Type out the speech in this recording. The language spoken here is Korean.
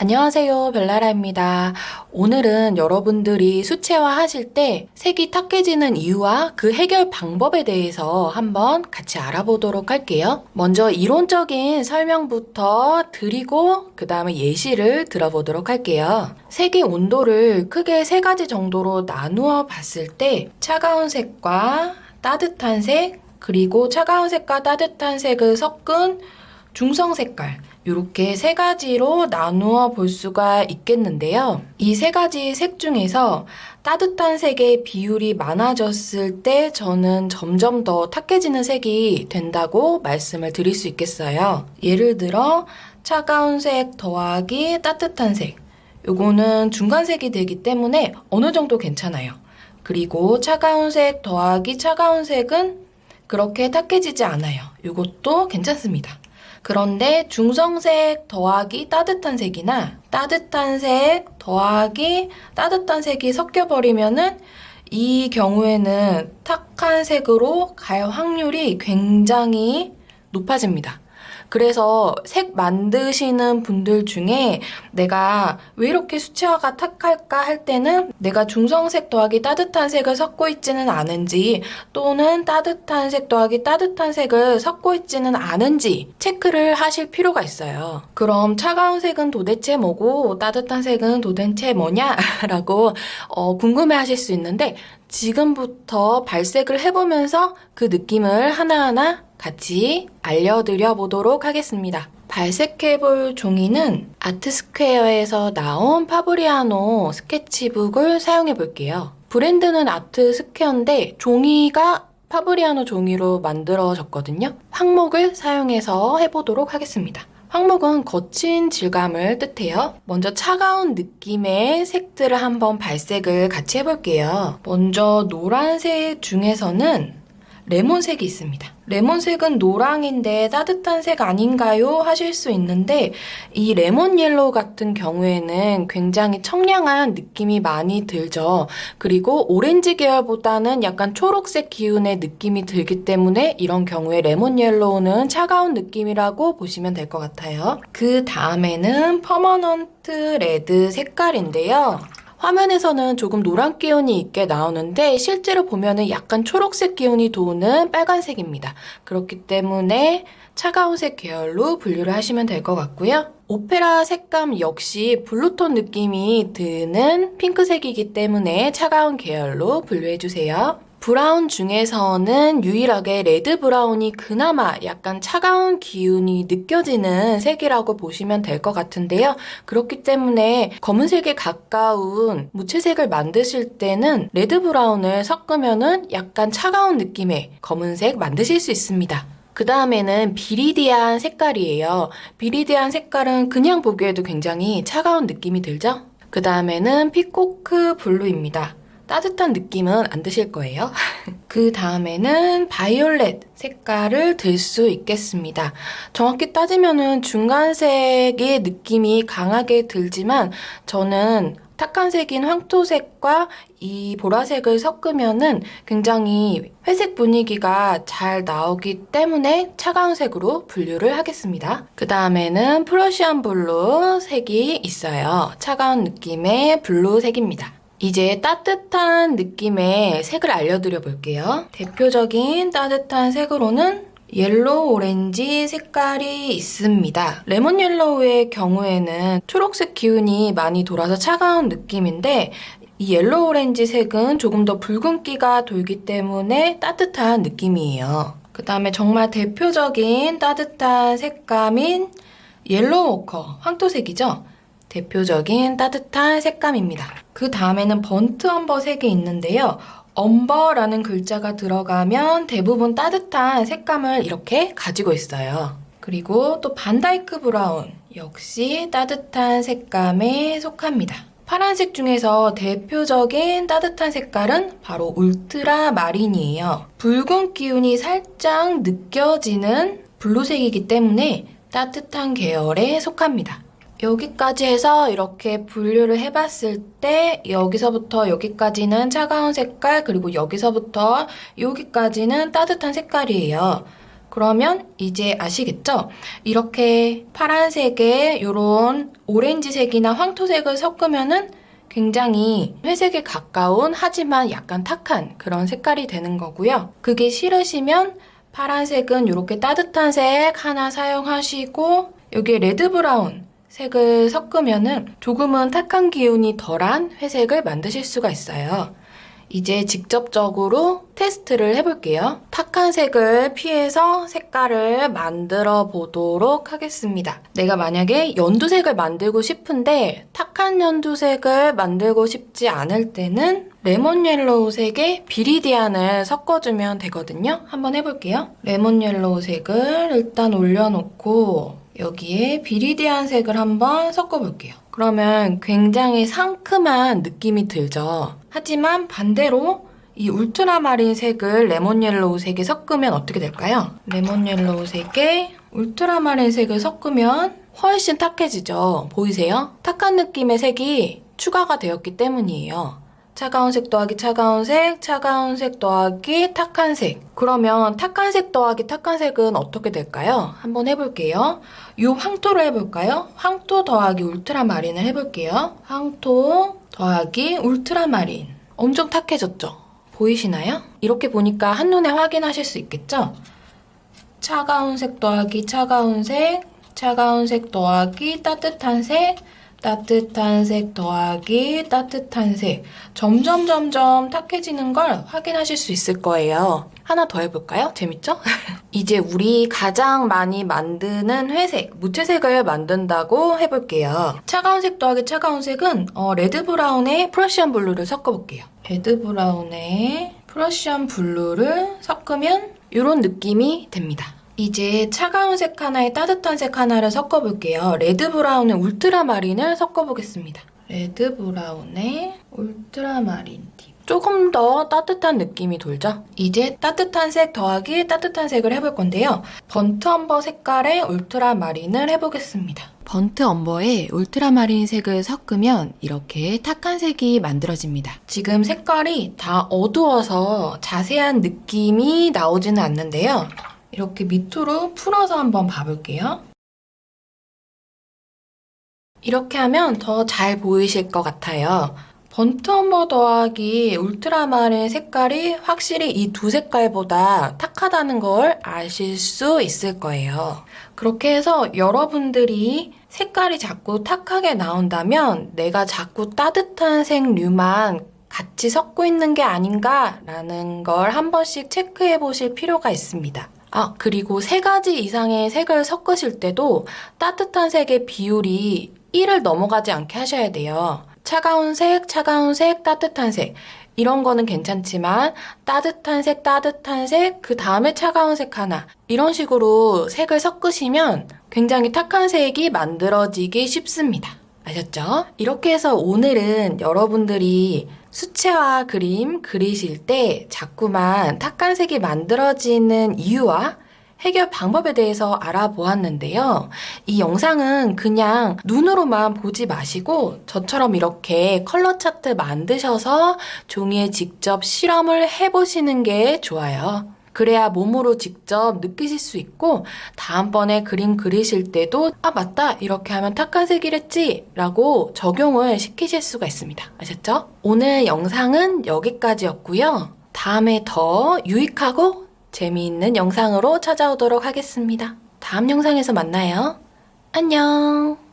안녕하세요, 별나라입니다. 오늘은 여러분들이 수채화 하실 때 색이 탁해지는 이유와 그 해결 방법에 대해서 한번 같이 알아보도록 할게요. 먼저 이론적인 설명부터 드리고 그 다음에 예시를 들어보도록 할게요. 색의 온도를 크게 세 가지 정도로 나누어 봤을 때 차가운 색과 따뜻한 색, 그리고 차가운 색과 따뜻한 색을 섞은 중성 색깔, 이렇게 세 가지로 나누어 볼 수가 있겠는데요. 이 세 가지 색 중에서 따뜻한 색의 비율이 많아졌을 때 저는 점점 더 탁해지는 색이 된다고 말씀을 드릴 수 있겠어요. 예를 들어 차가운 색 더하기 따뜻한 색, 요거는 중간색이 되기 때문에 어느 정도 괜찮아요. 그리고 차가운 색 더하기 차가운 색은 그렇게 탁해지지 않아요. 이것도 괜찮습니다. 그런데 중성색 더하기 따뜻한 색이나 따뜻한 색 더하기 따뜻한 색이 섞여버리면은 이 경우에는 탁한 색으로 갈 확률이 굉장히 높아집니다. 그래서 색 만드시는 분들 중에 내가 왜 이렇게 수채화가 탁할까 할 때는 내가 중성색 더하기 따뜻한 색을 섞고 있지는 않은지 또는 따뜻한 색 더하기 따뜻한 색을 섞고 있지는 않은지 체크를 하실 필요가 있어요. 그럼 차가운 색은 도대체 뭐고 따뜻한 색은 도대체 뭐냐? 라고 궁금해 하실 수 있는데 지금부터 발색을 해보면서 그 느낌을 하나하나 같이 알려드려 보도록 하겠습니다. 발색해볼 종이는 아트스퀘어에서 나온 파브리아노 스케치북을 사용해 볼게요. 브랜드는 아트스퀘어인데 종이가 파브리아노 종이로 만들어졌거든요. 황목을 사용해서 해보도록 하겠습니다. 황목은 거친 질감을 뜻해요. 먼저 차가운 느낌의 색들을 한번 발색을 같이 해볼게요. 먼저 노란색 중에서는 레몬색이 있습니다. 레몬색은 노랑인데 따뜻한 색 아닌가요? 하실 수 있는데 이 레몬 옐로우 같은 경우에는 굉장히 청량한 느낌이 많이 들죠. 그리고 오렌지 계열보다는 약간 초록색 기운의 느낌이 들기 때문에 이런 경우에 레몬 옐로우는 차가운 느낌이라고 보시면 될 것 같아요. 그 다음에는 퍼머넌트 레드 색깔인데요. 화면에서는 조금 노란 기운이 있게 나오는데 실제로 보면은 약간 초록색 기운이 도는 빨간색입니다. 그렇기 때문에 차가운 색 계열로 분류를 하시면 될 것 같고요. 오페라 색감 역시 블루톤 느낌이 드는 핑크색이기 때문에 차가운 계열로 분류해주세요. 브라운 중에서는 유일하게 레드 브라운이 그나마 약간 차가운 기운이 느껴지는 색이라고 보시면 될 것 같은데요. 그렇기 때문에 검은색에 가까운 무채색을 만드실 때는 레드 브라운을 섞으면은 약간 차가운 느낌의 검은색 만드실 수 있습니다. 그 다음에는 비리디안 색깔이에요. 비리디안 색깔은 그냥 보기에도 굉장히 차가운 느낌이 들죠? 그 다음에는 피코크 블루입니다. 따뜻한 느낌은 안 드실 거예요. 그 다음에는 바이올렛 색깔을 들 수 있겠습니다. 정확히 따지면은 중간색의 느낌이 강하게 들지만 저는 탁한 색인 황토색과 이 보라색을 섞으면은 굉장히 회색 분위기가 잘 나오기 때문에 차가운 색으로 분류를 하겠습니다. 그 다음에는 프러시안 블루 색이 있어요. 차가운 느낌의 블루색입니다. 이제 따뜻한 느낌의 색을 알려드려 볼게요. 대표적인 따뜻한 색으로는 옐로우 오렌지 색깔이 있습니다. 레몬 옐로우의 경우에는 초록색 기운이 많이 돌아서 차가운 느낌인데 이 옐로우 오렌지 색은 조금 더 붉은기가 돌기 때문에 따뜻한 느낌이에요. 그 다음에 정말 대표적인 따뜻한 색감인 옐로우 오커, 황토색이죠? 대표적인 따뜻한 색감입니다. 그 다음에는 번트 엄버 색이 있는데요. 엄버라는 글자가 들어가면 대부분 따뜻한 색감을 이렇게 가지고 있어요. 그리고 또 반다이크 브라운 역시 따뜻한 색감에 속합니다. 파란색 중에서 대표적인 따뜻한 색깔은 바로 울트라 마린이에요. 붉은 기운이 살짝 느껴지는 블루색이기 때문에 따뜻한 계열에 속합니다. 여기까지 해서 이렇게 분류를 해봤을 때 여기서부터 여기까지는 차가운 색깔, 그리고 여기서부터 여기까지는 따뜻한 색깔이에요. 그러면 이제 아시겠죠? 이렇게 파란색에 이런 오렌지색이나 황토색을 섞으면은 굉장히 회색에 가까운 하지만 약간 탁한 그런 색깔이 되는 거고요. 그게 싫으시면 파란색은 이렇게 따뜻한 색 하나 사용하시고 여기에 레드 브라운 색을 섞으면은 조금은 탁한 기운이 덜한 회색을 만드실 수가 있어요. 이제 직접적으로 테스트를 해볼게요. 탁한 색을 피해서 색깔을 만들어 보도록 하겠습니다. 내가 만약에 연두색을 만들고 싶은데 탁한 연두색을 만들고 싶지 않을 때는 레몬 옐로우 색에 비리디안을 섞어주면 되거든요. 한번 해볼게요. 레몬 옐로우 색을 일단 올려놓고 여기에 비리디안 색을 한번 섞어볼게요. 그러면 굉장히 상큼한 느낌이 들죠. 하지만 반대로 이 울트라마린 색을 레몬 옐로우 색에 섞으면 어떻게 될까요? 레몬 옐로우 색에 울트라마린 색을 섞으면 훨씬 탁해지죠. 보이세요? 탁한 느낌의 색이 추가가 되었기 때문이에요. 차가운 색 더하기 차가운 색, 차가운 색 더하기 탁한 색. 그러면 탁한 색 더하기 탁한 색은 어떻게 될까요? 한번 해볼게요. 이 황토를 해볼까요? 황토 더하기 울트라마린을 해볼게요. 황토 더하기 울트라마린. 엄청 탁해졌죠? 보이시나요? 이렇게 보니까 한눈에 확인하실 수 있겠죠? 차가운 색 더하기 차가운 색, 차가운 색 더하기 따뜻한 색, 따뜻한 색 더하기 따뜻한 색. 점점 탁해지는 걸 확인하실 수 있을 거예요. 하나 더 해볼까요? 재밌죠? 이제 우리 가장 많이 만드는 회색, 무채색을 만든다고 해볼게요. 차가운 색 더하기 차가운 색은 레드 브라운에 프러시안 블루를 섞어볼게요. 레드 브라운에 프러시안 블루를 섞으면 이런 느낌이 됩니다. 이제 차가운 색 하나에 따뜻한 색 하나를 섞어볼게요. 레드 브라운에 울트라마린을 섞어보겠습니다. 레드 브라운에 울트라마린 팁. 조금 더 따뜻한 느낌이 돌죠? 이제 따뜻한 색 더하기 따뜻한 색을 해볼 건데요. 번트 엄버 색깔의 울트라마린을 해보겠습니다. 번트 엄버에 울트라마린 색을 섞으면 이렇게 탁한 색이 만들어집니다. 지금 색깔이 다 어두워서 자세한 느낌이 나오지는 않는데요. 이렇게 밑으로 풀어서 한번 봐볼게요. 이렇게 하면 더 잘 보이실 것 같아요. 번트 엄버 더하기 울트라마린 색깔이 확실히 이 두 색깔보다 탁하다는 걸 아실 수 있을 거예요. 그렇게 해서 여러분들이 색깔이 자꾸 탁하게 나온다면 내가 자꾸 따뜻한 색류만 같이 섞고 있는 게 아닌가라는 걸 한 번씩 체크해 보실 필요가 있습니다. 그리고 3가지 이상의 색을 섞으실 때도 따뜻한 색의 비율이 1을 넘어가지 않게 하셔야 돼요. 차가운 색, 따뜻한 색. 이런 거는 괜찮지만 따뜻한 색, 그 다음에 차가운 색 하나. 이런 식으로 색을 섞으시면 굉장히 탁한 색이 만들어지기 쉽습니다. 아셨죠? 이렇게 해서 오늘은 여러분들이 수채화 그림 그리실 때 자꾸만 탁한 색이 만들어지는 이유와 해결 방법에 대해서 알아보았는데요. 이 영상은 그냥 눈으로만 보지 마시고 저처럼 이렇게 컬러 차트 만드셔서 종이에 직접 실험을 해보시는 게 좋아요. 그래야 몸으로 직접 느끼실 수 있고 다음번에 그림 그리실 때도 맞다 이렇게 하면 탁한 색이랬지 라고 적용을 시키실 수가 있습니다. 아셨죠? 오늘 영상은 여기까지였고요. 다음에 더 유익하고 재미있는 영상으로 찾아오도록 하겠습니다. 다음 영상에서 만나요. 안녕.